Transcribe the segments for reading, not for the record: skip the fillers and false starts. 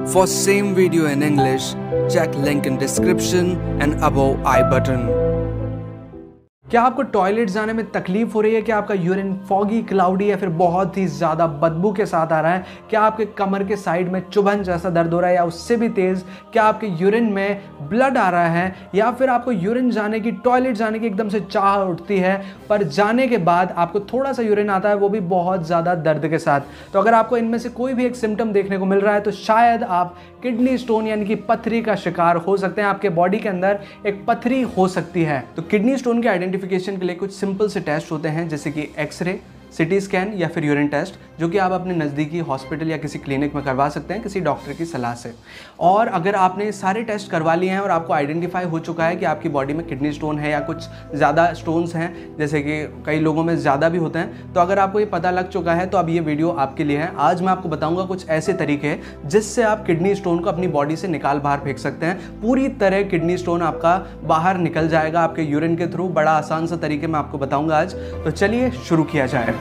For same video in English, check link in description and above I button. क्या आपको toilet जाने में तकलीफ हो रही है? क्या आपका यूरिन फॉगी, क्लाउडी या फिर बहुत ही ज़्यादा बदबू के साथ आ रहा है? क्या आपके कमर के साइड में चुभन जैसा दर्द हो रहा है या उससे भी तेज़? क्या आपके यूरिन में ब्लड आ रहा है या फिर आपको यूरिन जाने की, टॉयलेट जाने की एकदम से चाह उठती है, पर जाने के बाद आपको थोड़ा सा यूरिन आता है, वो भी बहुत ज़्यादा दर्द के साथ? तो अगर आपको इनमें से कोई भी एक सिम्टम देखने को मिल रहा है तो शायद आप किडनी स्टोन यानी कि पथरी का शिकार हो सकते हैं। आपके बॉडी के अंदर एक पथरी हो सकती है। तो किडनी स्टोन के आइडेंटिफिकेशन के लिए कुछ सिंपल से टेस्ट होते हैं, जैसे कि एक्सरे, सिटी स्कैन या फिर यूरिन टेस्ट, जो कि आप अपने नज़दीकी हॉस्पिटल या किसी क्लिनिक में करवा सकते हैं किसी डॉक्टर की सलाह से। और अगर आपने सारे टेस्ट करवा लिए हैं और आपको आइडेंटिफाई हो चुका है कि आपकी बॉडी में किडनी स्टोन है या कुछ ज़्यादा स्टोन्स हैं, जैसे कि कई लोगों में ज़्यादा भी होते हैं, तो अगर आपको ये पता लग चुका है तो अब ये वीडियो आपके लिए है। आज मैं आपको बताऊँगा कुछ ऐसे तरीके जिससे आप किडनी स्टोन को अपनी बॉडी से निकाल बाहर फेंक सकते हैं। पूरी तरह किडनी स्टोन आपका बाहर निकल जाएगा आपके यूरिन के थ्रू। बड़ा आसान सा तरीके मैं आपको बताऊँगा आज, तो चलिए शुरू किया जाए।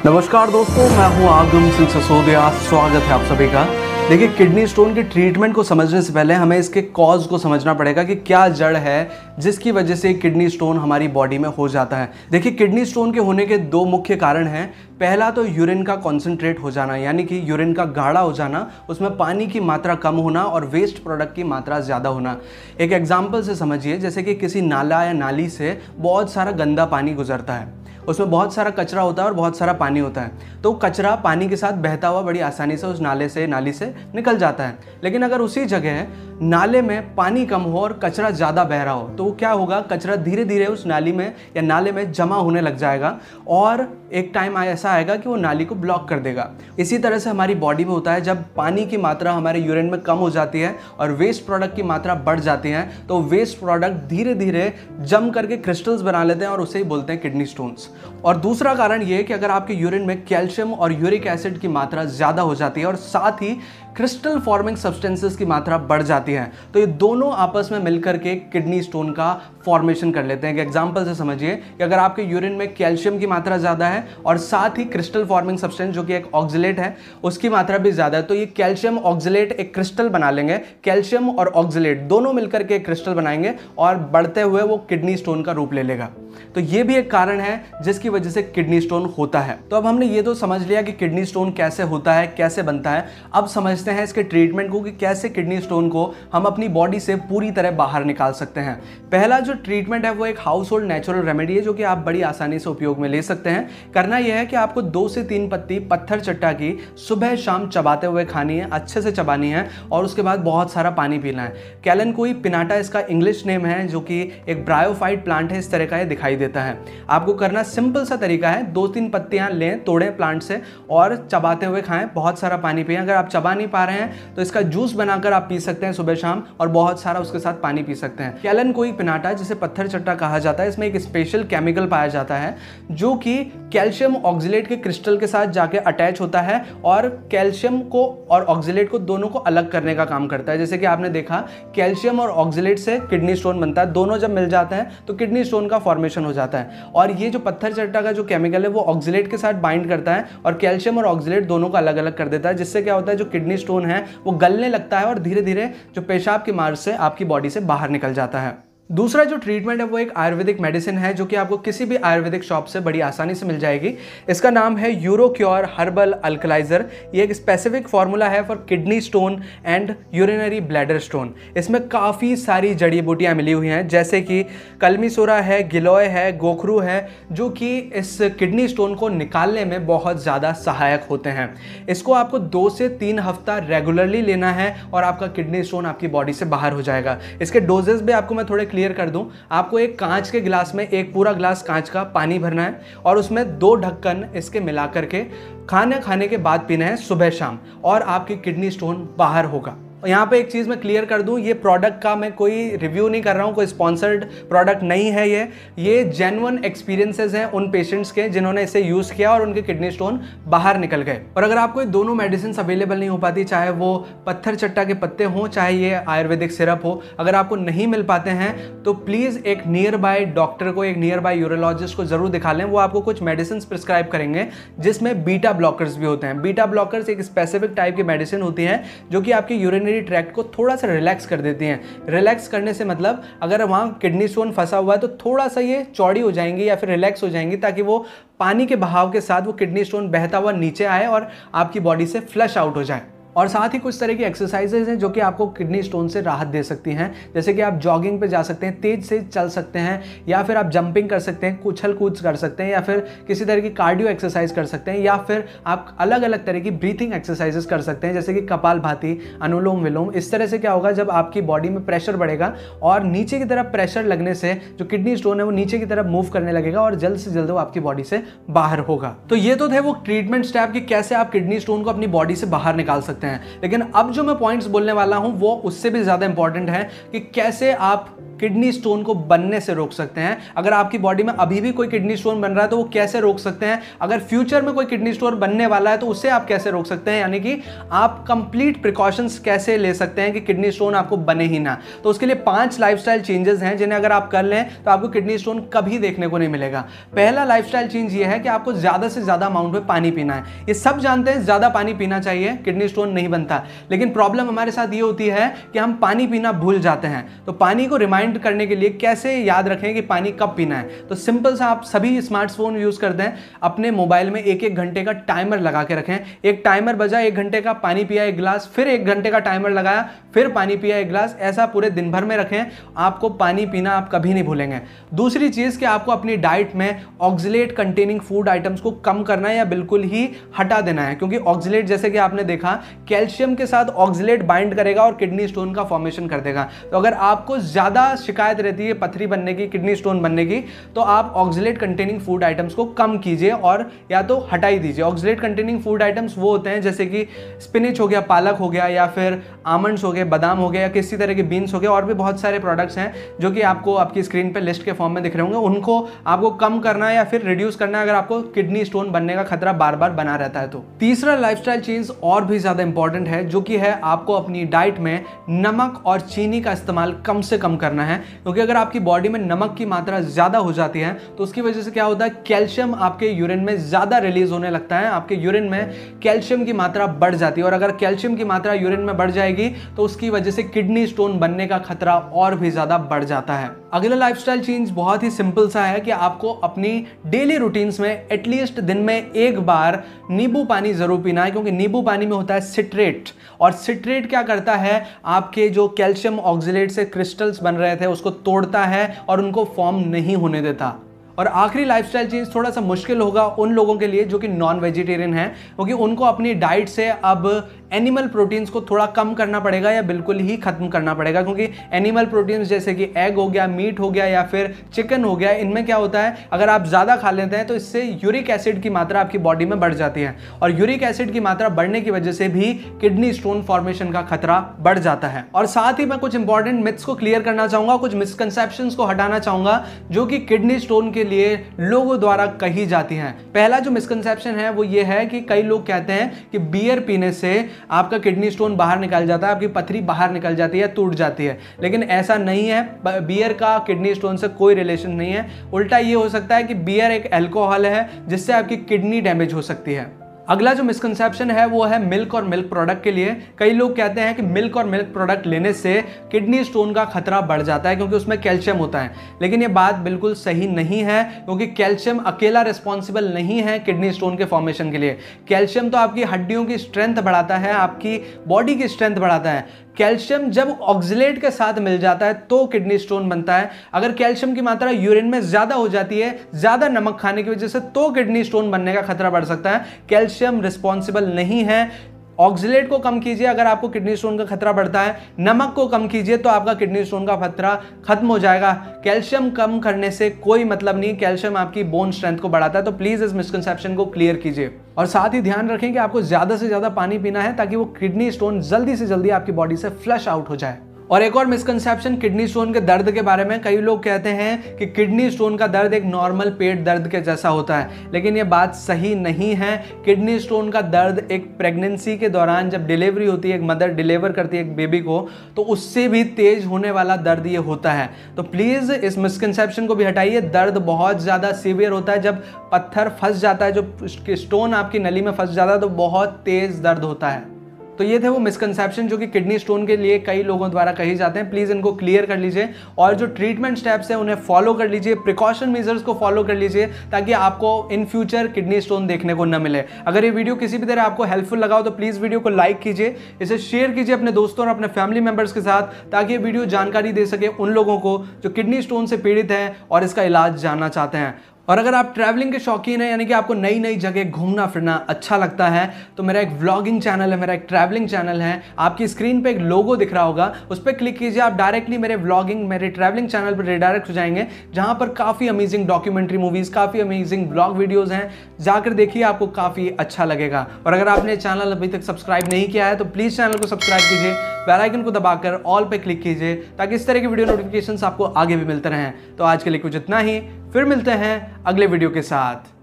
नमस्कार दोस्तों, मैं हूं आगम सिंह ससोदिया। स्वागत है आप सभी का। देखिए, किडनी स्टोन के ट्रीटमेंट को समझने से पहले हमें इसके कॉज को समझना पड़ेगा कि क्या जड़ है जिसकी वजह से किडनी स्टोन हमारी बॉडी में हो जाता है। देखिए, किडनी स्टोन के होने के दो मुख्य कारण हैं। पहला तो यूरिन का कॉन्सेंट्रेट हो जाना, यानी कि यूरिन का गाढ़ा हो जाना, उसमें पानी की मात्रा कम होना और वेस्ट प्रोडक्ट की मात्रा ज़्यादा होना। एक एग्जाम्पल से समझिए, जैसे कि किसी नाला या नाली से बहुत सारा गंदा पानी गुजरता है, उसमें बहुत सारा कचरा होता है और बहुत सारा पानी होता है, तो कचरा पानी के साथ बहता हुआ बड़ी आसानी से उस नाली से निकल जाता है। लेकिन अगर उसी जगह नाले में पानी कम हो और कचरा ज़्यादा बह रहा हो, तो वो क्या होगा, कचरा धीरे धीरे उस नाली में या नाले में जमा होने लग जाएगा और एक टाइम ऐसा आएगा कि वो नाली को ब्लॉक कर देगा। इसी तरह से हमारी बॉडी में होता है, जब पानी की मात्रा हमारे यूरिन में कम हो जाती है और वेस्ट प्रोडक्ट की मात्रा बढ़ जाती है, तो वेस्ट प्रोडक्ट धीरे धीरे जम करके क्रिस्टल्स बना लेते हैं और उसे ही बोलते हैं किडनी स्टोन्स। और दूसरा कारण ये है कि अगर आपके यूरिन में कैल्शियम और यूरिक एसिड की मात्रा ज़्यादा हो जाती है और साथ ही क्रिस्टल फॉर्मिंग सब्सटेंसेस की मात्रा बढ़ जाती है, तो ये दोनों आपस में मिलकर के किडनी स्टोन का फॉर्मेशन कर लेते हैं। एक एग्जांपल से समझिए कि अगर आपके यूरिन में कैल्शियम की मात्रा ज़्यादा है और साथ ही क्रिस्टल फॉर्मिंग सब्सटेंस जो कि एक ऑक्सलेट है उसकी मात्रा भी ज़्यादा है, तो ये कैल्शियम ऑक्सलेट एक क्रिस्टल बना लेंगे। कैल्शियम और ऑक्सलेट दोनों मिलकर के एक क्रिस्टल बनाएंगे और बढ़ते हुए वो किडनी स्टोन का रूप ले लेगा। तो ये भी एक कारण है जिसकी वजह से किडनी स्टोन होता है। तो अब हमने ये तो समझ लिया कि किडनी स्टोन कैसे होता है, कैसे बनता है। अब समझते हैं इसके ट्रीटमेंट को कि कैसे किडनी स्टोन को हम अपनी बॉडी से पूरी तरह बाहर निकाल सकते हैं। पहला जो ट्रीटमेंट है वो एक हाउस होल्ड नेचुरल रेमेडी है, जो कि आप बड़ी आसानी से उपयोग में ले सकते हैं। करना यह है कि आपको 2 से 3 पत्ती पत्थर चट्टा की सुबह शाम चबाते हुए खानी है, अच्छे से चबानी है और उसके बाद बहुत सारा पानी पीना है। कैलेनकुई पिनाटा इसका इंग्लिश नेम है, जो कि एक ब्रायोफाइट प्लांट है, इस तरह का ये दिखाई देता है। आपको करना सिंपल सा तरीका है, 2-3 पत्तियां लें, तोड़ें प्लांट से और चबाते हुए खाएं, बहुत सारा पानी पिएं। अगर आप चबा नहीं पा रहे हैं तो इसका जूस बनाकर आप पी सकते हैं सुबह शाम और बहुत सारा उसके साथ पानी पी सकते हैं। कैलेनकुई पिनाटा, जिसे पत्थर चट्टा कहा जाता है, इसमें एक स्पेशल केमिकल पाया जाता है जो कि कैल्शियम ऑक्सलेट के क्रिस्टल के साथ जाके अटैच होता है और कैल्शियम को और ऑक्सलेट को दोनों को अलग करने का काम करता है। जैसे कि आपने देखा, कैल्शियम और ऑक्सलेट से किडनी स्टोन बनता है, दोनों जब मिल जाते हैं तो किडनी स्टोन का फॉर्मेशन हो जाता है। और ये जो पत्थर चट्टा का जो केमिकल है वो ऑक्सलेट के साथ बाइंड करता है और कैल्शियम और ऑक्सलेट दोनों को अलग अलग कर देता है, जिससे क्या होता है, जो किडनी स्टोन है वो गलने लगता है और धीरे धीरे जो पेशाब के मार्ग से आपकी बॉडी से बाहर निकल जाता है। दूसरा जो ट्रीटमेंट है वो एक आयुर्वेदिक मेडिसिन है, जो कि आपको किसी भी आयुर्वेदिक शॉप से बड़ी आसानी से मिल जाएगी। इसका नाम है यूरोक्योर हर्बल अल्कलाइजर। ये एक स्पेसिफिक फार्मूला है for kidney stone and urinary bladder stone. इसमें काफ़ी सारी जड़ी बूटियाँ मिली हुई हैं, जैसे कि कलमी सोरा है, गिलोय है, गोखरू है, जो कि इस किडनी स्टोन को निकालने में बहुत ज़्यादा सहायक होते हैं। इसको आपको 2 से 3 हफ्ता रेगुलरली लेना है और आपका किडनी स्टोन आपकी बॉडी से बाहर हो जाएगा। इसके डोजेस भी आपको मैं थोड़े क्लियर कर दूं। आपको एक कांच के गिलास में एक पूरा गिलास कांच का पानी भरना है और उसमें 2 ढक्कन इसके मिला करके खाने के बाद पीना है सुबह शाम, और आपकी किडनी स्टोन बाहर होगा। और यहाँ पे एक चीज़ मैं क्लियर कर दूँ, ये प्रोडक्ट का मैं कोई रिव्यू नहीं कर रहा हूँ, कोई स्पॉन्सर्ड प्रोडक्ट नहीं है ये जेन्युइन एक्सपीरियंसेस हैं उन पेशेंट्स के जिन्होंने इसे यूज़ किया और उनके किडनी स्टोन बाहर निकल गए। और अगर आपको दोनों मेडिसिन अवेलेबल नहीं हो पाती, चाहे वो पत्थर चट्टा के पत्ते हों, चाहे ये आयुर्वेदिक सिरप हो, अगर आपको नहीं मिल पाते हैं तो प्लीज़ एक नियर बाय डॉक्टर को, एक नियर बाय यूरोलॉजिस्ट को जरूर दिखा लें। वो आपको कुछ मेडिसिन प्रिस्क्राइब करेंगे जिसमें बीटा ब्लॉकर्स भी होते हैं। बीटा ब्लॉकर्स एक स्पेसिफिक टाइप की मेडिसिन होती है जो कि आपके यूरिनरी ट्रैक्ट को थोड़ा सा रिलैक्स कर देती हैं। रिलैक्स करने से मतलब अगर वहाँ किडनी स्टोन फंसा हुआ है तो थोड़ा सा ये चौड़ी हो जाएंगी या फिर रिलैक्स हो जाएंगी, ताकि वो पानी के बहाव के साथ वो किडनी स्टोन बहता हुआ नीचे आए और आपकी बॉडी से फ्लश आउट हो जाए। और साथ ही कुछ तरह की एक्सरसाइजेज हैं जो कि आपको किडनी स्टोन से राहत दे सकती हैं, जैसे कि आप जॉगिंग पे जा सकते हैं, तेज से चल सकते हैं, या फिर आप जंपिंग कर सकते हैं, उछल कूद कर सकते हैं, या फिर किसी तरह की कार्डियो एक्सरसाइज कर सकते हैं, या फिर आप अलग अलग तरह की ब्रीथिंग एक्सरसाइजेस कर सकते हैं, जैसे कि कपालभाति, अनुलोम विलोम। इस तरह से क्या होगा, जब आपकी बॉडी में प्रेशर बढ़ेगा और नीचे की तरफ प्रेशर लगने से जो किडनी स्टोन है वो नीचे की तरफ मूव करने लगेगा और जल्द से जल्द वो आपकी बॉडी से बाहर होगा। तो ये तो थे वो ट्रीटमेंट स्टेप कि कैसे आप किडनी स्टोन को अपनी बॉडी से बाहर निकाल सकते हैं, लेकिन अब जो मैं पॉइंट्स बोलने वाला हूं वो उससे भी ज्यादा इंपॉर्टेंट है कि कैसे आप किडनी स्टोन को बनने से रोक सकते हैं। अगर आपकी बॉडी में अभी भी कोई किडनी स्टोन बन रहा है तो वो कैसे रोक सकते हैं, अगर फ्यूचर में कोई किडनी स्टोन बनने वाला है तो उसे आप कैसे रोक सकते हैं, यानी कि आप कंप्लीट प्रिकॉशंस कैसे ले सकते हैं कि किडनी स्टोन आपको बने ही ना। तो उसके लिए 5 लाइफस्टाइल चेंजेस हैं जिन्हें अगर आप कर लें तो आपको किडनी स्टोन कभी देखने को नहीं मिलेगा। पहला लाइफस्टाइल चेंज ये है कि आपको ज्यादा से ज्यादा अमाउंट में पानी पीना है। ये सब जानते हैं ज्यादा पानी पीना चाहिए, किडनी स्टोन नहीं बनता, लेकिन प्रॉब्लम हमारे साथ ये होती है कि हम पानी पीना भूल जाते हैं। तो पानी को रिमाइंड करने के लिए कैसे याद रखें कि पानी कब पीना है, तो सिंपल सा आप सभी स्मार्टफोन यूज करते हैं, अपने मोबाइल में 1-1 घंटे का टाइमर लगा के रखें। एक टाइमर बजा, 1 घंटे का, पानी पिया 1 गिलास, फिर 1 घंटे का टाइमर लगाया, फिर पानी पिया 1 गिलास, ऐसा पूरे दिन भर में रखें। आपको पानी पीना आप कभी नहीं भूलेंगे। दूसरी चीज कि आपको अपनी डाइट में ऑक्सलेट कंटेनिंग फूड आइटम्स को कम करना है या बिल्कुल ही हटा देना है, क्योंकि ऑक्सलेट जैसे कि आपने देखा कैल्शियम के साथ ऑक्सलेट बाइंड करेगा और किडनी स्टोन का फॉर्मेशन कर देगा। तो अगर आपको ज्यादा शिकायत रहती है पथरी बनने की, किडनी स्टोन बनने की, तो आप ऑक्सलेट कंटेनिंग फूड आइटम्स को कम कीजिए और या तो हटा ही दीजिए। ऑक्सलेट कंटेनिंग फूड आइटम्स वो होते हैं जैसे कि स्पिनिच हो गया, पालक हो गया, या फिर आमंड्स हो गए, बादाम हो गया, या किसी तरह के बीन्स हो गए, और भी बहुत सारे प्रोडक्ट्स हैं जो कि आपको आपकी स्क्रीन पे लिस्ट के फॉर्म में दिख रहे होंगे। उनको आपको कम करना है या फिर रिड्यूस करना है अगर आपको किडनी स्टोन बनने का खतरा बार बार बना रहता है। तो तीसरा लाइफस्टाइल चेंज और भी ज्यादा इंपॉर्टेंट है, जो कि है आपको अपनी डाइट में नमक और चीनी का इस्तेमाल कम से कम करना है, क्योंकि अगर आपकी बॉडी में नमक की मात्रा ज्यादा हो जाती है तो उसकी वजह से क्या होता है, कैल्शियम आपके यूरिन में ज्यादा रिलीज होने लगता है, आपके यूरिन में कैल्शियम की मात्रा बढ़ जाती है, और अगर कैल्शियम की मात्रा यूरिन में बढ़ जाएगी तो उसकी वजह से किडनी स्टोन बनने का खतरा और भी ज्यादा बढ़ जाता है। अगला लाइफस्टाइल चेंज बहुत ही सिंपल सा है कि आपको अपनी डेली रूटीन्स में एटलीस्ट दिन में 1 बार नींबू पानी जरूर पीना है, क्योंकि नींबू पानी में होता है सिट्रेट, और सिट्रेट क्या करता है, आपके जो कैल्शियम ऑक्सलेट से क्रिस्टल्स बन रहे थे उसको तोड़ता है और उनको फॉर्म नहीं होने देता। और आखिरी लाइफस्टाइल चेंज थोड़ा सा मुश्किल होगा उन लोगों के लिए जो कि नॉन वेजिटेरियन हैं, क्योंकि उनको अपनी डाइट से अब एनिमल प्रोटीन्स को थोड़ा कम करना पड़ेगा या बिल्कुल ही खत्म करना पड़ेगा, क्योंकि एनिमल प्रोटीन्स जैसे कि एग हो गया, मीट हो गया, या फिर चिकन हो गया, इनमें क्या होता है, अगर आप ज़्यादा खा लेते हैं तो इससे यूरिक एसिड की मात्रा आपकी बॉडी में बढ़ जाती है, और यूरिक एसिड की मात्रा बढ़ने की वजह से भी किडनी स्टोन फॉर्मेशन का खतरा बढ़ जाता है। और साथ ही मैं कुछ इंपॉर्टेंट मिथ्स को क्लियर करना चाहूँगा, कुछ मिसकंसेप्शंस को हटाना चाहूँगा जो कि किडनी स्टोन के लिए लोगों द्वारा कही जाती हैं। पहला जो मिसकंसेप्शन है वो ये है कि कई लोग कहते हैं कि बियर पीने से आपका किडनी स्टोन बाहर निकल जाता है, आपकी पथरी बाहर निकल जाती है, टूट जाती है, लेकिन ऐसा नहीं है। बियर का किडनी स्टोन से कोई रिलेशन नहीं है। उल्टा ये हो सकता है कि बियर एक अल्कोहल है जिससे आपकी किडनी डैमेज हो सकती है। अगला जो मिसकंसेप्शन है वो है मिल्क और मिल्क प्रोडक्ट के लिए। कई लोग कहते हैं कि मिल्क और मिल्क प्रोडक्ट लेने से किडनी स्टोन का खतरा बढ़ जाता है क्योंकि उसमें कैल्शियम होता है, लेकिन ये बात बिल्कुल सही नहीं है, क्योंकि कैल्शियम अकेला रिस्पॉन्सिबल नहीं है किडनी स्टोन के फॉर्मेशन के लिए। कैल्शियम तो आपकी हड्डियों की स्ट्रेंथ बढ़ाता है, आपकी बॉडी की स्ट्रेंथ बढ़ाता है। कैल्शियम जब ऑक्सलेट के साथ मिल जाता है तो किडनी स्टोन बनता है। अगर कैल्शियम की मात्रा यूरिन में ज्यादा हो जाती है, ज्यादा नमक खाने की वजह से, तो किडनी स्टोन बनने का खतरा बढ़ सकता है। कैल्शियम रिस्पॉन्सिबल नहीं है ऑक्सलेट को कम कीजिए अगर आपको किडनी स्टोन का खतरा बढ़ता है, नमक को कम कीजिए तो आपका किडनी स्टोन का खतरा खत्म हो जाएगा। कैल्शियम कम करने से कोई मतलब नहीं, कैल्शियम आपकी बोन स्ट्रेंथ को बढ़ाता है। तो प्लीज इस मिसकंसेप्शन को क्लियर कीजिए और साथ ही ध्यान रखें कि आपको ज्यादा से ज्यादा पानी पीना है ताकि वो किडनी स्टोन जल्दी से जल्दी आपकी बॉडी से फ्लश आउट हो जाए। और एक और मिसकंसेप्शन किडनी स्टोन के दर्द के बारे में, कई लोग कहते हैं कि किडनी स्टोन का दर्द एक नॉर्मल पेट दर्द के जैसा होता है, लेकिन ये बात सही नहीं है। किडनी स्टोन का दर्द एक प्रेगनेंसी के दौरान जब डिलीवरी होती है, एक मदर डिलीवर करती है एक बेबी को, तो उससे भी तेज होने वाला दर्द ये होता है। तो प्लीज इस मिसकंसेप्शन को भी हटाइए। दर्द बहुत ज्यादा सीवियर होता है, जब पत्थर फंस जाता है, जो स्टोन आपकी नली में फंस जाता है तो बहुत तेज दर्द होता है। तो ये थे वो मिसकंसेप्शन जो कि किडनी स्टोन के लिए कई लोगों द्वारा कही जाते हैं। प्लीज इनको क्लियर कर लीजिए और जो ट्रीटमेंट स्टेप्स हैं उन्हें फॉलो कर लीजिए, प्रिकॉशन मेजर्स को फॉलो कर लीजिए ताकि आपको इन फ्यूचर किडनी स्टोन देखने को न मिले। अगर ये वीडियो किसी भी तरह आपको हेल्पफुल लगा हो तो प्लीज वीडियो को लाइक कीजिए, इसे शेयर कीजिए अपने दोस्तों और अपने फैमिली मेंबर्स के साथ ताकि ये वीडियो जानकारी दे सके उन लोगों को जो किडनी स्टोन से पीड़ित हैं और इसका इलाज जानना चाहते हैं। और अगर आप ट्रैवलिंग के शौकीन हैं, यानी कि आपको नई नई जगह घूमना फिरना अच्छा लगता है, तो मेरा एक व्लॉगिंग चैनल है, मेरा एक ट्रैवलिंग चैनल है। आपकी स्क्रीन पे एक लोगो दिख रहा होगा, उस पर क्लिक कीजिए, आप डायरेक्टली मेरे व्लॉगिंग, मेरे ट्रैवलिंग चैनल पर रिडायरेक्ट हो जाएंगे, जहां पर काफ़ी अमेजिंग डॉक्यूमेंटरी मूवीज़, काफ़ी अमेजिंग व्लॉग वीडियोज़ हैं। जाकर देखिए, आपको काफ़ी अच्छा लगेगा। और अगर आपने चैनल अभी तक सब्सक्राइब नहीं किया है तो प्लीज़ चैनल को सब्सक्राइब कीजिए, बेल आइकन को दबाकर ऑल पे क्लिक कीजिए ताकि इस तरह की वीडियो नोटिफिकेशंस आपको आगे भी मिलते रहें। तो आज के लिए कुछ इतना ही, फिर मिलते हैं अगले वीडियो के साथ।